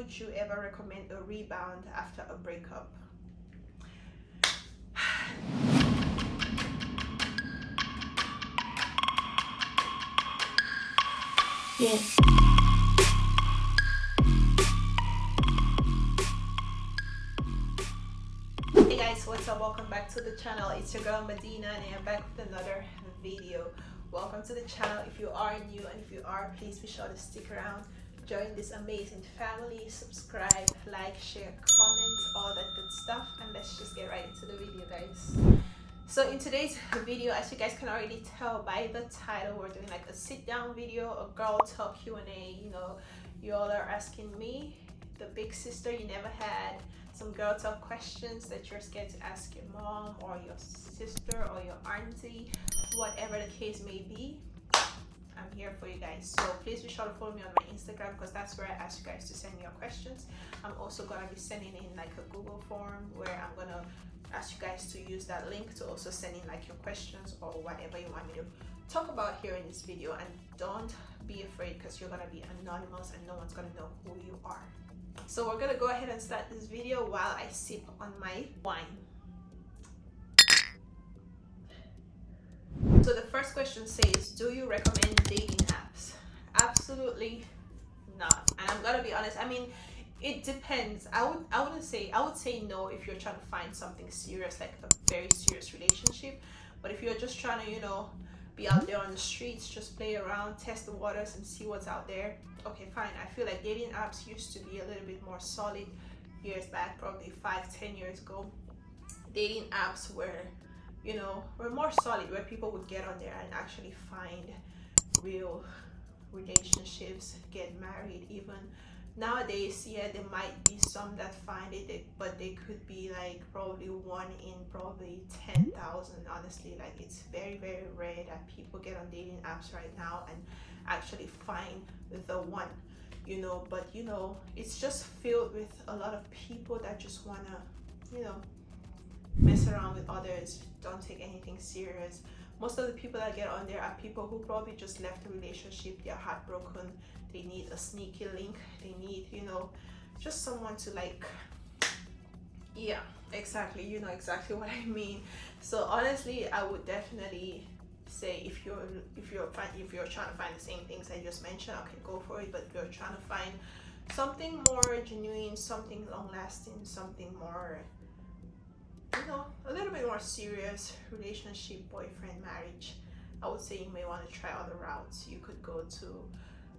would you ever recommend a rebound after a breakup? Yeah. Hey guys, what's up? Welcome back to the channel. It's your girl Madina and I'm back with another video. Welcome to the channel. If you are new and if you are, please be sure to stick around, join this amazing family, subscribe, like, share, comment, all that good stuff, and let's just get right into the video, guys. So in today's video, as you guys can already tell by the title, we're doing like a sit down video, a girl talk Q&A. You know, you all are asking me, the big sister you never had, some girl talk questions that you're scared to ask your mom or your sister or your auntie, whatever the case may be. I'm here for you guys. So please be sure to follow me on my Instagram, because that's where I ask you guys to send me your questions. I'm also gonna be sending in like a Google form where I'm gonna ask you guys to use that link to also send in like your questions or whatever you want me to talk about here in this video. And don't be afraid, because you're gonna be anonymous and no one's gonna know who you are. So we're gonna go ahead and start this video while I sip on my wine. So the first question says, do you recommend dating apps? Absolutely not. And I'm gonna be honest, I mean, it depends. I would say no if you're trying to find something serious, like a very serious relationship. But if you're just trying to, you know, be out there on the streets, just play around, test the waters and see what's out there, okay, fine. I feel like dating apps used to be a little bit more solid years back, probably 5-10 years ago. Dating apps were, you know, were more solid, where people would get on there and actually find real relationships, get married. Even nowadays, yeah, there might be some that find it, but they could be like probably one in probably 10,000. Honestly, like it's very, very rare that people get on dating apps right now and actually find the one, you know. But you know, it's just filled with a lot of people that just wanna, you know, mess around with others, don't take anything serious. Most of the people that get on there are people who probably just left a relationship, they're heartbroken, they need a sneaky link, they need, you know, just someone to like, yeah, exactly, you know exactly what I mean. So honestly, I would definitely say if you're trying to find the same things I just mentioned, okay, go for it. But if you're trying to find something more genuine, something long lasting, something more, you know, a little bit more serious, relationship, boyfriend, marriage, I would say you may want to try other routes. You could go to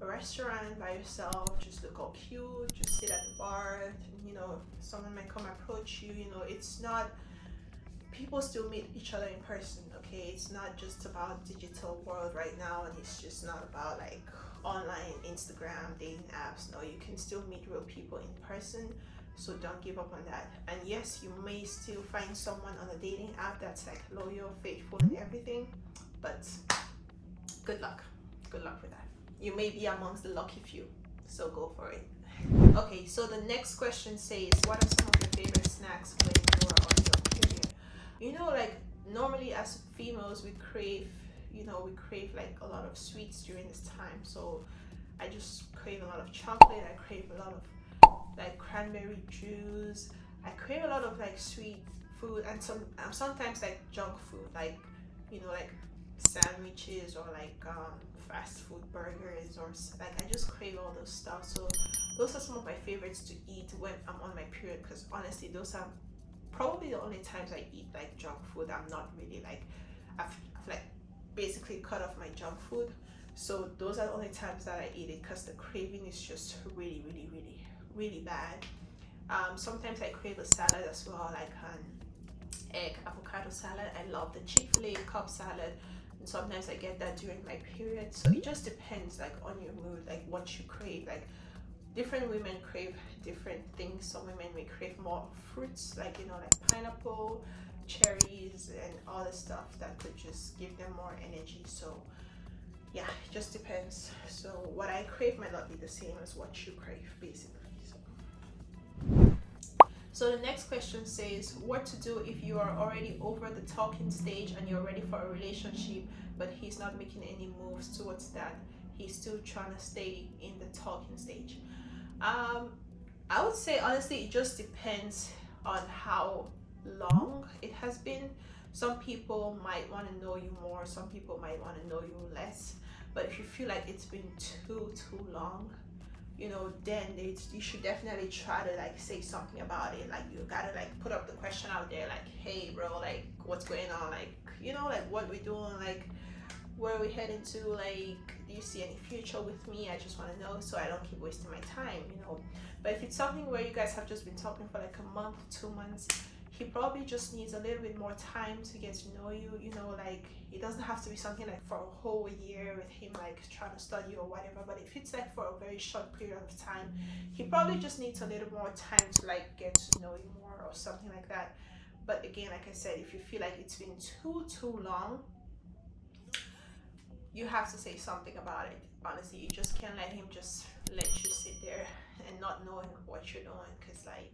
a restaurant by yourself, just look all cute, just sit at the bar, you know, someone might come approach you. You know, it's not, people still meet each other in person, okay? It's not just about digital world right now, and it's just not about like online Instagram dating apps. No, you can still meet real people in person. So don't give up on that. And yes, you may still find someone on a dating app that's like loyal, faithful and everything, but good luck with that. You may be amongst the lucky few, so go for it. Okay, so the next question says, what are some of your favorite snacks when you are on your period? You know, like normally as females we crave, you know, we crave like a lot of sweets during this time. So I just crave a lot of chocolate, I crave a lot of like cranberry juice, I crave a lot of like sweet food, and sometimes like junk food, like, you know, like sandwiches or like fast food burgers, or like I just crave all those stuff. So those are some of my favorites to eat when I'm on my period, because honestly those are probably the only times I eat like junk food. I'm not really like, I've like basically cut off my junk food, so those are the only times that I eat it, because the craving is just really bad. Sometimes I crave a salad as well, like an egg avocado salad. I love the Chick-fil-A cup salad, and sometimes I get that during my period. So it just depends like on your mood, like what you crave. Like different women crave different things. Some women may crave more fruits, like, you know, like pineapple, cherries and all the stuff that could just give them more energy. So yeah, it just depends. So what I crave might not be the same as what you crave, basically. So the next question says, what to do if you are already over the talking stage and you're ready for a relationship, but he's not making any moves towards that. He's still trying to stay in the talking stage. I would say honestly, it just depends on how long it has been. Some people might want to know you more, some people might want to know you less. But if you feel like it's been too long, you know, then you should definitely try to like say something about it. Like you gotta like put up the question out there, like, hey bro, like what's going on? Like, you know, like what we doing, like where are we heading to, like do you see any future with me? I just want to know so I don't keep wasting my time, you know. But if it's something where you guys have just been talking for like a month, 2 months, he probably just needs a little bit more time to get to know you, you know. Like it doesn't have to be something like for a whole year with him like trying to study or whatever, but if it's like for a very short period of time, he probably just needs a little more time to like get to know you more or something like that. But again, like I said, if you feel like it's been too long, you have to say something about it. Honestly, you just can't let him just let you sit there and not knowing what you're doing, because like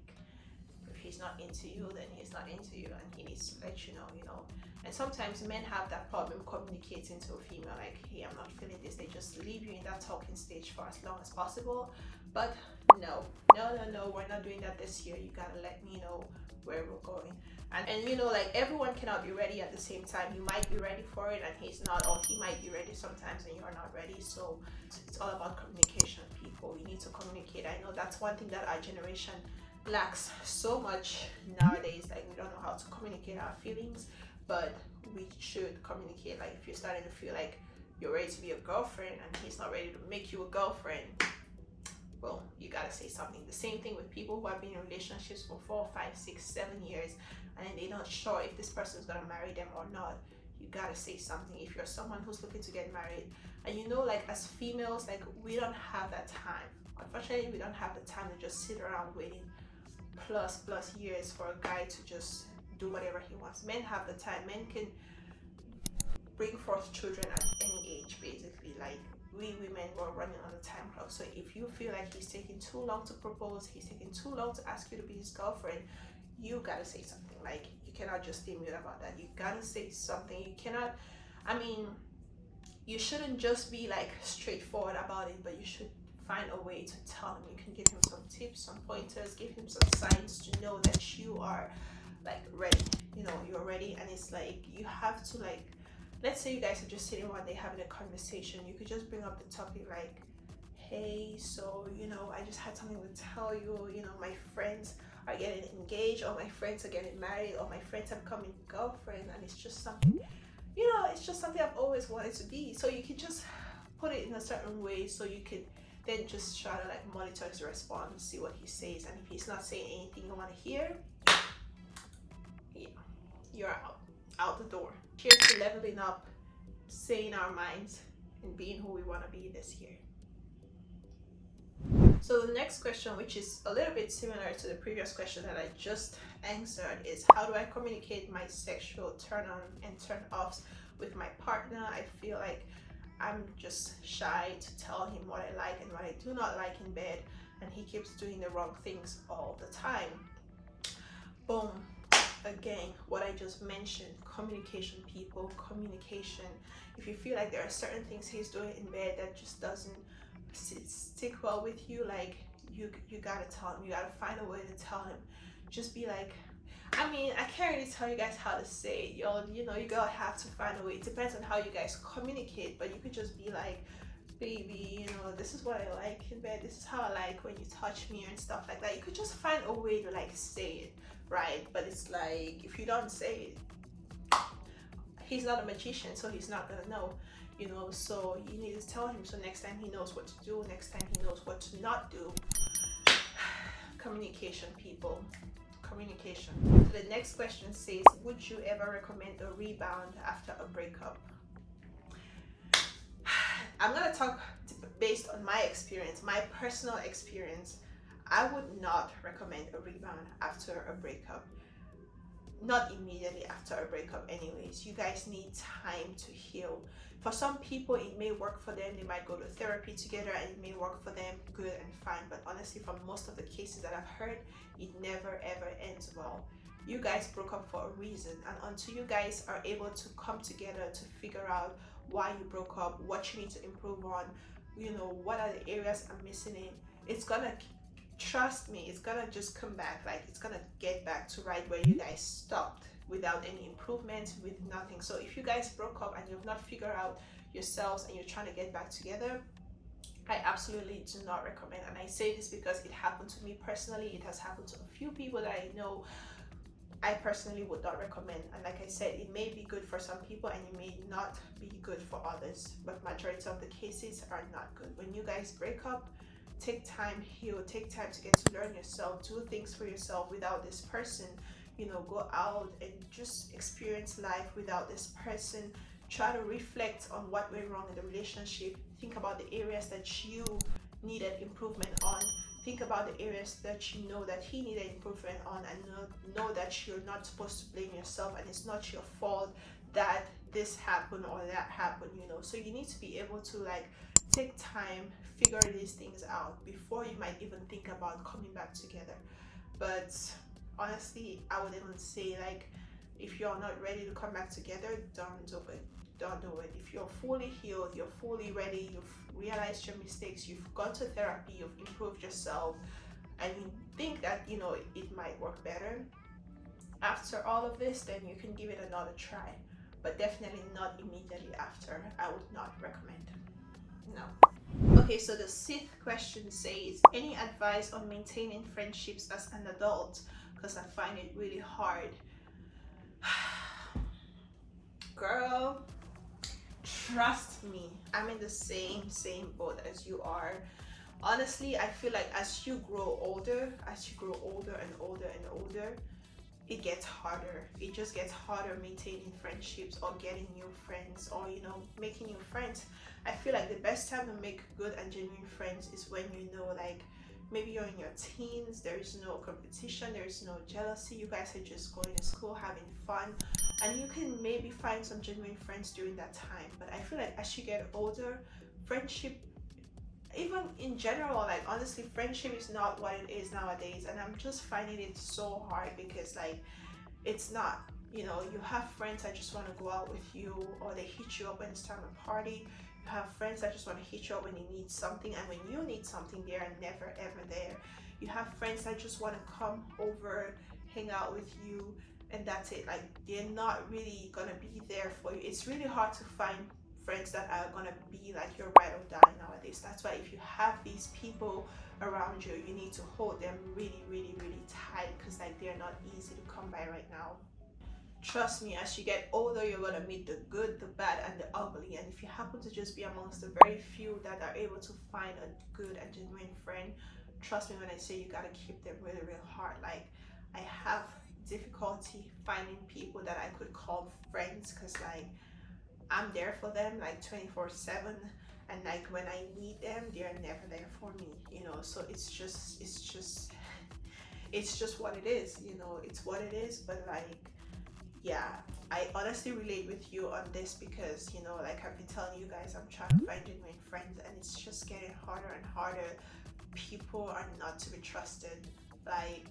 if he's not into you, then he's not into you, and he needs to let you know, you know. And sometimes men have that problem communicating to a female, like, hey, I'm not feeling this. They just leave you in that talking stage for as long as possible. But no, we're not doing that this year. You gotta let me know where we're going. And you know, like everyone cannot be ready at the same time. You might be ready for it and he's not, or he might be ready sometimes and you're not ready. So it's all about communication, people. You need to communicate. I know that's one thing that our generation lacks so much nowadays. Like we don't know how to communicate our feelings, but we should communicate. Like if you're starting to feel like you're ready to be a girlfriend and he's not ready to make you a girlfriend, well, you gotta say something. The same thing with people who have been in relationships for 4, 5, 6, 7 years and they're not sure if this person is gonna marry them or not. You gotta say something. If you're someone who's looking to get married, and you know, like as females, like we don't have that time. Unfortunately, we don't have the time to just sit around waiting plus years for a guy to just do whatever he wants. Men have the time. Men can bring forth children at any age, basically. Like we women were running on the time clock. So if you feel like he's taking too long to propose, he's taking too long to ask you to be his girlfriend, you gotta say something. Like you cannot just stay mute about that. You gotta say something. You cannot, I mean, you shouldn't just be like straightforward about it, but you should find a way to tell him. You can give him some tips, some pointers, give him some signs to know that you are like ready. You know, you're ready. And it's like you have to, like, let's say you guys are just sitting one day having a conversation. You could just bring up the topic like, hey, so you know, I just had something to tell you. You know, my friends are getting engaged, or my friends are getting married, or my friends have become a girlfriend, and it's just something, you know, it's just something I've always wanted to be. So you can just put it in a certain way so you could then just try to like monitor his response, see what he says. And if he's not saying anything you want to hear, yeah, you're out the door. Cheers to leveling up, saying our minds, and being who we want to be this year. So the next question, which is a little bit similar to the previous question that I just answered, is how do I communicate my sexual turn on and turn offs with my partner? I feel like I'm just shy to tell him what I like and what I do not like in bed, and he keeps doing the wrong things all the time. Boom. Again, what I just mentioned, communication, people, communication. If you feel like there are certain things he's doing in bed that just doesn't stick well with you, like you gotta tell him. You gotta find a way to tell him. Just be like, I mean, I can't really tell you guys how to say it. You know, you gotta have to find a way. It depends on how you guys communicate, but you could just be like, baby, you know, this is what I like in bed. This is how I like when you touch me and stuff like that. You could just find a way to like say it, right? But it's like, if you don't say it, he's not a magician, so he's not gonna know, you know. So you need to tell him, so next time he knows what to do, next time he knows what to not do. Communication, people. Communication. So the next question says, would you ever recommend a rebound after a breakup? I'm gonna talk based on my experience, my personal experience. I would not recommend a rebound after a breakup. Not immediately after a breakup anyways. You guys need time to heal. For some people, it may work for them. They might go to therapy together and it may work for them, good and fine. But honestly, from most of the cases that I've heard, it never ever ends well. You guys broke up for a reason, and until you guys are able to come together to figure out why you broke up, what you need to improve on, you know, what are the areas I'm missing in, it's gonna trust me, it's gonna just come back. Like, it's gonna get back to right where you guys stopped, without any improvement, with nothing. So if you guys broke up and you've not figured out yourselves and you're trying to get back together, I absolutely do not recommend. And I say this because it happened to me personally. It has happened to a few people that I know. I personally would not recommend. And like I said, it may be good for some people and it may not be good for others, but majority of the cases are not good. When you guys break up, take time, heal, take time to get to learn yourself, do things for yourself without this person. You know, go out and just experience life without this person. Try to reflect on what went wrong in the relationship. Think about the areas that you needed improvement on. Think about the areas that you know that he needed improvement on, and know that you're not supposed to blame yourself, and it's not your fault that this happened or that happened, you know. So you need to be able to like take time, figure these things out before you might even think about coming back together. But honestly, I would even say, like, if you're not ready to come back together, don't do it. Don't do it. If you're fully healed, you're fully ready, you've realized your mistakes, you've gone to therapy, you've improved yourself, and you think that, you know, it might work better after all of this, then you can give it another try. But definitely not immediately after. I would not recommend. No. Okay, so the sixth question says, any advice on maintaining friendships as an adult? Because I find it really hard. Girl, trust me, I'm in the same boat as you are. Honestly, I feel like as you grow older and older, it gets harder. It just gets harder maintaining friendships or getting new friends, or, you know, making new friends. I feel like the best time to make good and genuine friends is when, you know, like, maybe you're in your teens, there is no competition, there is no jealousy, you guys are just going to school, having fun, and you can maybe find some genuine friends during that time. But I feel like as you get older, friendship, even in general, like, honestly, friendship is not what it is nowadays, and I'm just finding it so hard because, like, it's not, you know, you have friends that just want to go out with you, or they hit you up when it's time to party. You have friends that just want to hit you up when you need something, and when you need something, they are never ever there. You have friends that just want to come over, hang out with you, and that's it. Like, they're not really gonna be there for you. It's really hard to find friends that are gonna be like your ride or die nowadays. That's why if you have these people around you, you need to hold them really, really, really tight, because, like, they're not easy to come by right now. Trust me, as you get older, you're gonna meet the good, the bad, and the ugly. And if you happen to just be amongst the very few that are able to find a good and genuine friend, trust me when I say you gotta keep them really, real hard. Like, I have difficulty finding people that I could call friends, because, like, I'm there for them like 24/7, and, like, when I need them, they're never there for me, you know. So it's just what it is, you know. It's what it is. But, like, yeah, I honestly relate with you on this, because, you know, like, I've been telling you guys, I'm trying to find genuine friends, and it's just getting harder and harder. People are not to be trusted. Like,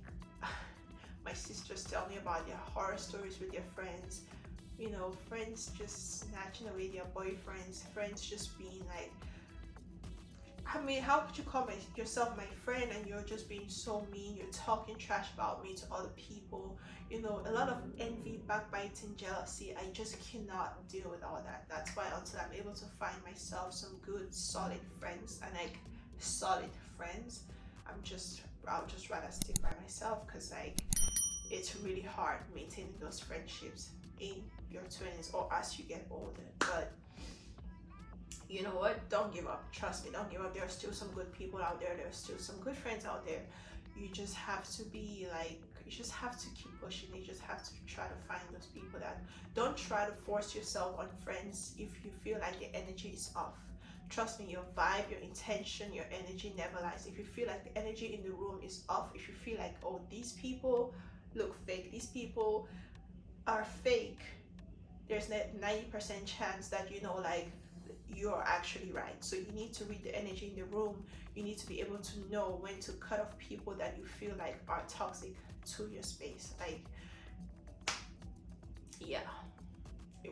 my sisters tell me about their horror stories with their friends, you know, friends just snatching away their boyfriends, friends just being like, I mean, how could you call yourself my friend and you're just being so mean, you're talking trash about me to other people, you know, a lot of envy, backbiting, jealousy. I just cannot deal with all that. That's why until I'm able to find myself some good, solid friends, and, like, solid friends, I'll just rather stick by myself, because, like, it's really hard maintaining those friendships in your 20s or as you get older. But you know what, don't give up. Trust me, don't give up. There are still some good people out there. There are still some good friends out there. You just have to be like, you just have to keep pushing. You just have to try to find those people. That don't try to force yourself on friends if you feel like the energy is off. Trust me, your vibe, your intention, your energy never lies. If you feel like the energy in the room is off, if you feel like, oh, these people look fake, these people are fake, there's a 90% chance that, you know, like, you're actually right. So you need to read the energy in the room. You need to be able to know when to cut off people that you feel like are toxic to your space. Like, yeah,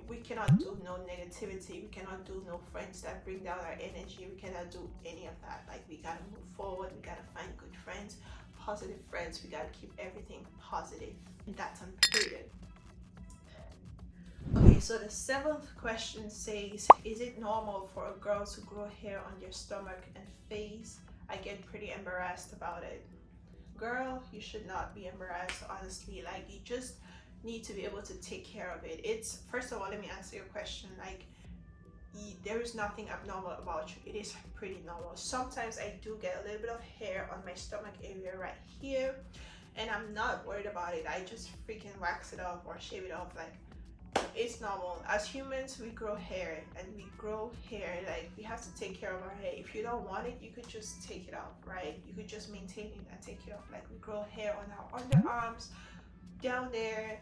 we cannot do no negativity, we cannot do no friends that bring down our energy, we cannot do any of that. Like, we gotta move forward, we gotta find good friends, positive friends, we gotta keep everything positive, and that's on period. Okay, so the 7th question says, is it normal for a girl to grow hair on their stomach and face? I get pretty embarrassed about it. Girl, you should not be embarrassed, honestly. Like, you just need to be able to take care of it. It's, first of all, let me answer your question. Like, there is nothing abnormal about you. It is pretty normal. Sometimes I do get a little bit of hair on my stomach area right here, and I'm not worried about it. I just freaking wax it off or shave it off. Like, it's normal. As humans, we grow hair, and we grow hair, like, we have to take care of our hair. If you don't want it, you could just take it off, right? You could just maintain it and take it off. Like, we grow hair on our underarms, down there,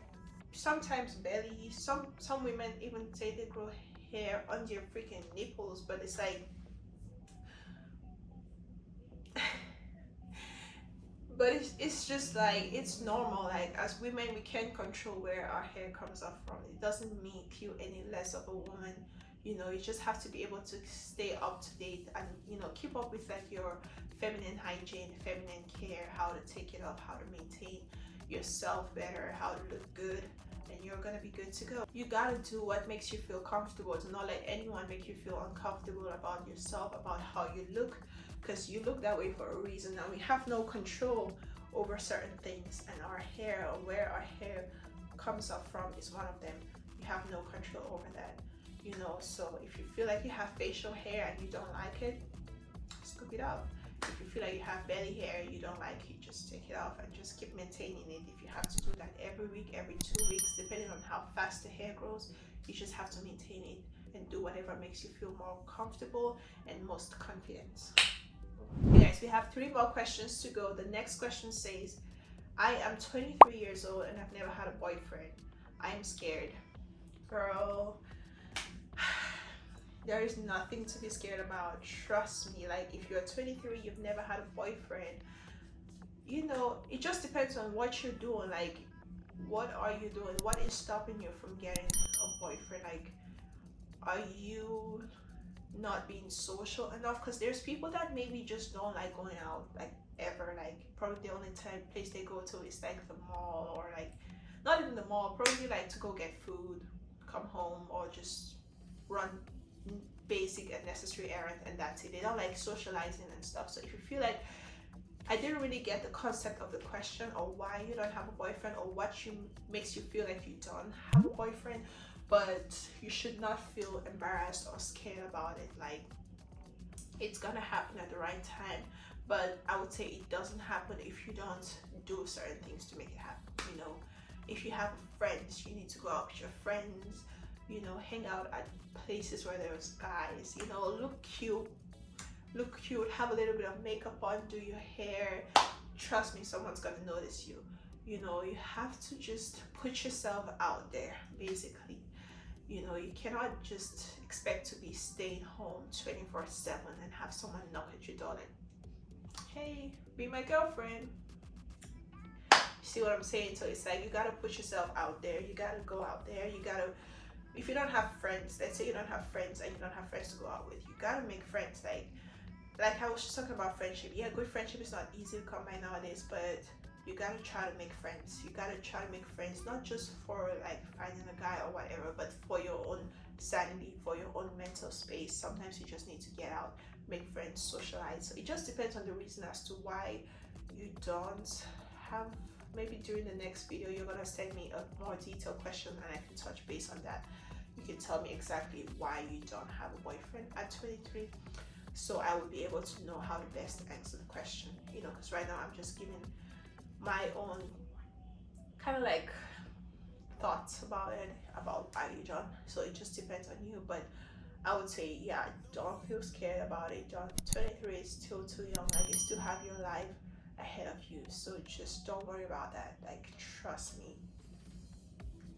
sometimes belly. Some women even say they grow hair on their freaking nipples, but it's like but it's just like, it's normal. Like, as women, we can't control where our hair comes up from. It doesn't make you any less of a woman. You know, you just have to be able to stay up to date and, you know, keep up with like your feminine hygiene, feminine care, how to take it off, how to maintain yourself better, how to look good, and you're gonna be good to go. You gotta do what makes you feel comfortable. Do not let anyone make you feel uncomfortable about yourself, about how you look, because you look that way for a reason. Now, we have no control over certain things, and our hair, or where our hair comes up from, is one of them. You have no control over that, you know. So if you feel like you have facial hair and you don't like it, scoop it out. If you feel like you have belly hair you don't like it, just take it off and just keep maintaining it. If you have to do that every week, every 2 weeks, depending on how fast the hair grows, you just have to maintain it and do whatever makes you feel more comfortable and most confident. Okay, guys, we have 3 more questions to go. The next question says, I am 23 years old and I've never had a boyfriend. I am scared. Girl, there is nothing to be scared about. Trust me. Like, if you're 23, you've never had a boyfriend, you know, it just depends on what you're doing. Like, what are you doing? What is stopping you from getting a boyfriend? Like, are you not being social enough? Because there's people that maybe just don't like going out, like, ever. Like, probably the only place they go to is like the mall, or like, not even the mall, probably like to go get food, come home, or just run basic and necessary errands, and that's it. They don't like socializing and stuff. So if you feel like I didn't really get the concept of the question, or why you don't have a boyfriend, or what makes you feel like you don't have a boyfriend, but you should not feel embarrassed or scared about it. Like, it's gonna happen at the right time, but I would say it doesn't happen if you don't do certain things to make it happen. You know, if you have friends, you need to go out with your friends, you know, hang out at places where there's guys, you know, look cute, have a little bit of makeup on, do your hair. Trust me, someone's gonna notice you. You know, you have to just put yourself out there, basically. You know, you cannot just expect to be staying home 24/7 and have someone knock at your door like, hey, be my girlfriend. You see what I'm saying? So it's like, you gotta put yourself out there. You gotta go out there. You gotta, if you don't have friends, let's say you don't have friends and you don't have friends to go out with, you gotta make friends. Like I was just talking about friendship. Yeah, good friendship is not easy to come by nowadays, but you gotta try to make friends. You gotta try to make friends, not just for like finding a guy or whatever, but for your own sanity, for your own mental space. Sometimes you just need to get out, make friends, socialize. So it just depends on the reason as to why you don't have. Maybe during the next video you're gonna send me a more detailed question and I can touch base on that. You can tell me exactly why you don't have a boyfriend at 23, so I would be able to know how to best answer the question, you know, because right now I'm just giving my own kind of like thoughts about it, about why you don't. So it just depends on you, but I would say, yeah, don't feel scared about it. 23 is still too young. Like, you still have your life ahead of you, so just don't worry about that. Like, trust me,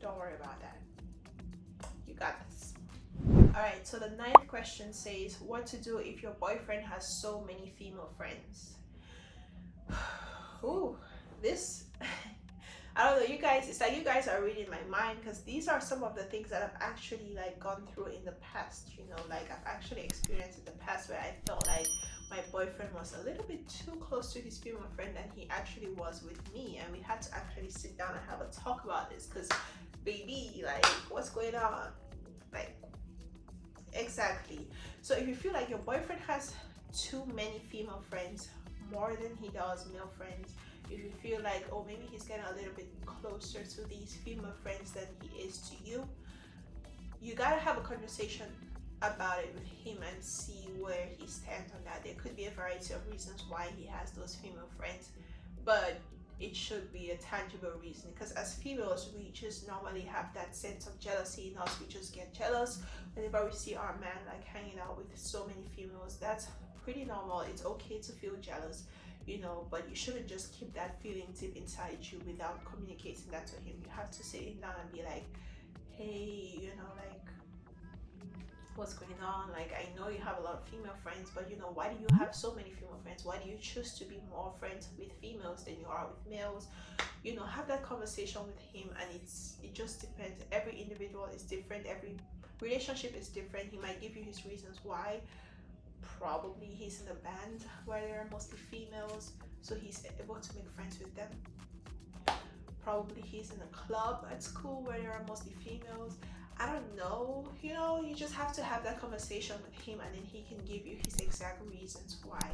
don't worry about that. You got this. All right, so the 9th question says, what to do if your boyfriend has so many female friends? Ooh, this I don't know, you guys, it's like you guys are reading my mind, because these are some of the things that I've actually like gone through in the past, you know, like I've actually experienced in the past where I felt like my boyfriend was a little bit too close to his female friend than he actually was with me, and we had to actually sit down and have a talk about this, because baby, like, what's going on? Like, exactly. So if you feel like your boyfriend has too many female friends, more than he does male friends, if you feel like, oh, maybe he's getting a little bit closer to these female friends than he is to you, you gotta have a conversation about it with him and see where he stands on that. There could be a variety of reasons why he has those female friends, but it should be a tangible reason, because as females, we just normally have that sense of jealousy in us. We just get jealous whenever we see our man like hanging out with so many females. That's pretty normal. It's okay to feel jealous, you know, but you shouldn't just keep that feeling deep inside you without communicating that to him. You have to sit him down and be like, hey, you know, like, what's going on? Like, I know you have a lot of female friends, but you know, why do you have so many female friends? Why do you choose to be more friends with females than you are with males? You know, have that conversation with him, and it just depends. Every individual is different, every relationship is different. He might give you his reasons why. Probably he's in a band where there are mostly females, so he's able to make friends with them. Probably he's in a club at school where there are mostly females. I don't know, you know, you just have to have that conversation with him, and then he can give you his exact reasons why.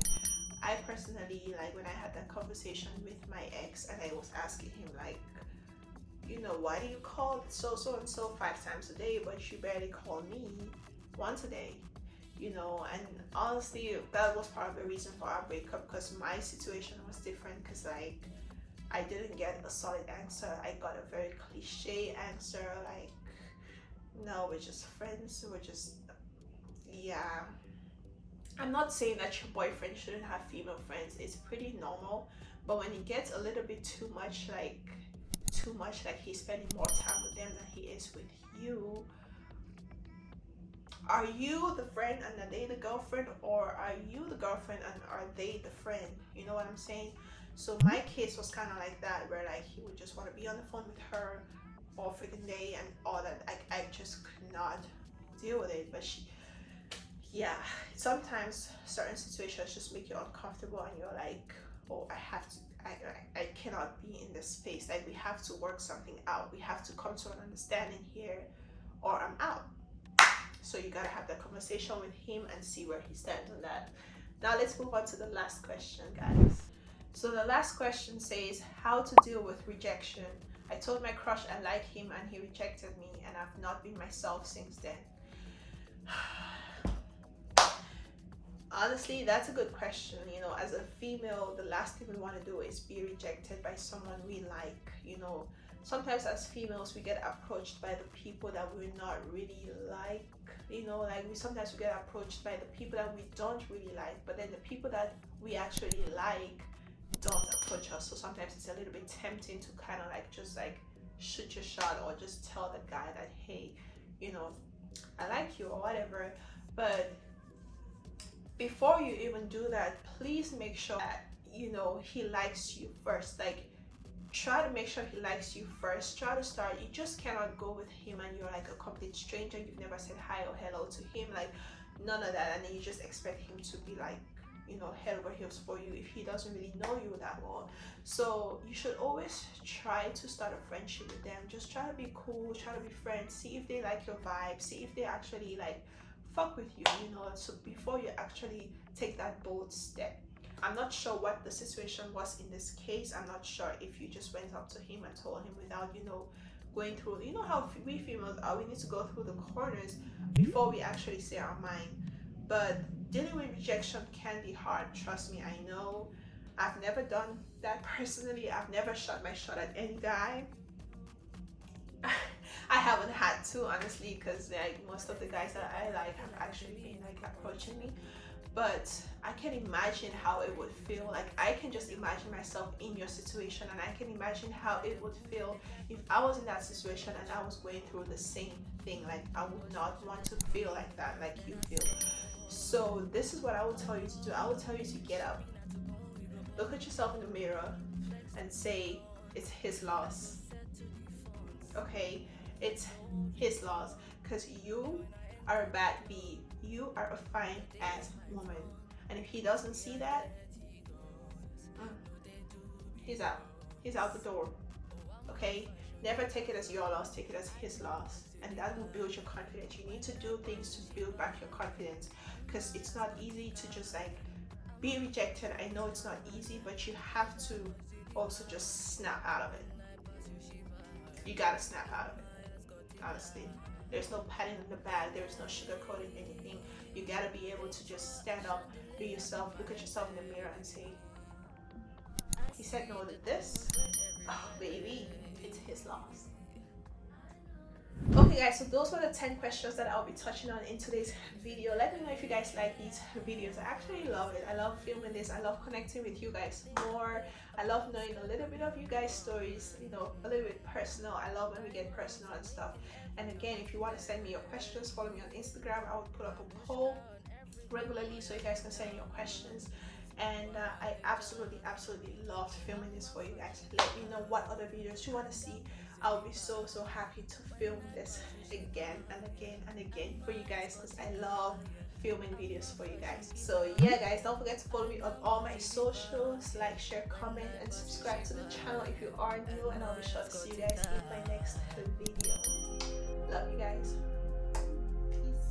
I personally, like, when I had that conversation with my ex and I was asking him, like, you know, why do you call so and so 5 times a day, but you barely call me once a day? You know, and honestly, that was part of the reason for our breakup, because my situation was different, because like, I didn't get a solid answer. I got a very cliche answer, like, no, we're just friends, we're just, yeah. I'm not saying that your boyfriend shouldn't have female friends. It's pretty normal, but when it gets a little bit too much, like he's spending more time with them than he is with you, are you the friend and are they the girlfriend, or are you the girlfriend and are they the friend? You know what I'm saying? So my case was kind of like that, where like he would just want to be on the phone with her all freaking day and all that. I just could not deal with it. But yeah, sometimes certain situations just make you uncomfortable, and you're like, oh, I cannot be in this space. Like, we have to work something out. We have to come to an understanding here, or I'm out. So you gotta have that conversation with him and see where he stands on that. Now let's move on to the last question, guys. So the last question says, how to deal with rejection. I told my crush I like him and he rejected me, and I've not been myself since then. Honestly, that's a good question. You know, as a female, the last thing we want to do is be rejected by someone we like. You know, sometimes as females, we get approached by the people that we're not really like. You know, like sometimes we get approached by the people that we don't really like, but then the people that we actually like don't approach us. So sometimes it's a little bit tempting to kind of like just like shoot your shot, or just tell the guy that, hey, you know, I like you or whatever. But before you even do that, please make sure that, you know, he likes you first. Like, try to make sure he likes you first. Try to start. You just cannot go with him and you're like a complete stranger. You've never said hi or hello to him, like none of that, and then you just expect him to be like, you know, head over heels for you if he doesn't really know you that well. So you should always try to start a friendship with them. Just try to be cool, try to be friends, see if they like your vibe, see if they actually like fuck with you, you know. So before you actually take that bold step. I'm not sure what the situation was in this case. I'm not sure if you just went up to him and told him without, you know, going through, you know how we females are, we need to go through the corners before we actually say our mind. But dealing with rejection can be hard, trust me. I know. I've never done that personally. I've never shot my shot at any guy. I haven't had to, honestly, because like most of the guys that I like have actually been like approaching me. But I can imagine how it would feel. Like, I can just imagine myself in your situation, and I can imagine how it would feel if I was in that situation and I was going through the same thing. Like, I would not want to feel like that, like you feel. So this is what I would tell you to do. I would tell you to get up, look at yourself in the mirror and say, It's his loss. Okay, it's his loss, because you are a bad bee, you are a fine ass woman, and if he doesn't see that, mm, he's out. He's out the door. Okay, never take it as your loss, take it as his loss, and that will build your confidence. You need to do things to build back your confidence, because it's not easy to just like be rejected. I know it's not easy, but you have to also just snap out of it. You gotta snap out of it, honestly. There's no patting on the back, there's no sugarcoating anything. You gotta be able to just stand up, be yourself, look at yourself in the mirror and say, he said no to this. Oh baby, it's his loss. Okay guys, so those were the 10 questions that I'll be touching on in today's video. Let me know if you guys like these videos. I actually love it. I love filming this. I love connecting with you guys more. I love knowing a little bit of you guys' stories, you know, a little bit personal. I love when we get personal and stuff. And again, if you want to send me your questions, follow me on Instagram. I would put up a poll regularly so you guys can send your questions. And I absolutely loved filming this for you guys. Let me know what other videos you want to see. I'll be so happy to film this again and again and again for you guys, because I love filming videos for you guys. So yeah guys, don't forget to follow me on all my socials, like, share, comment, and subscribe to the channel if you are new, and I'll be sure to see you guys in my next video. Love you guys. Peace.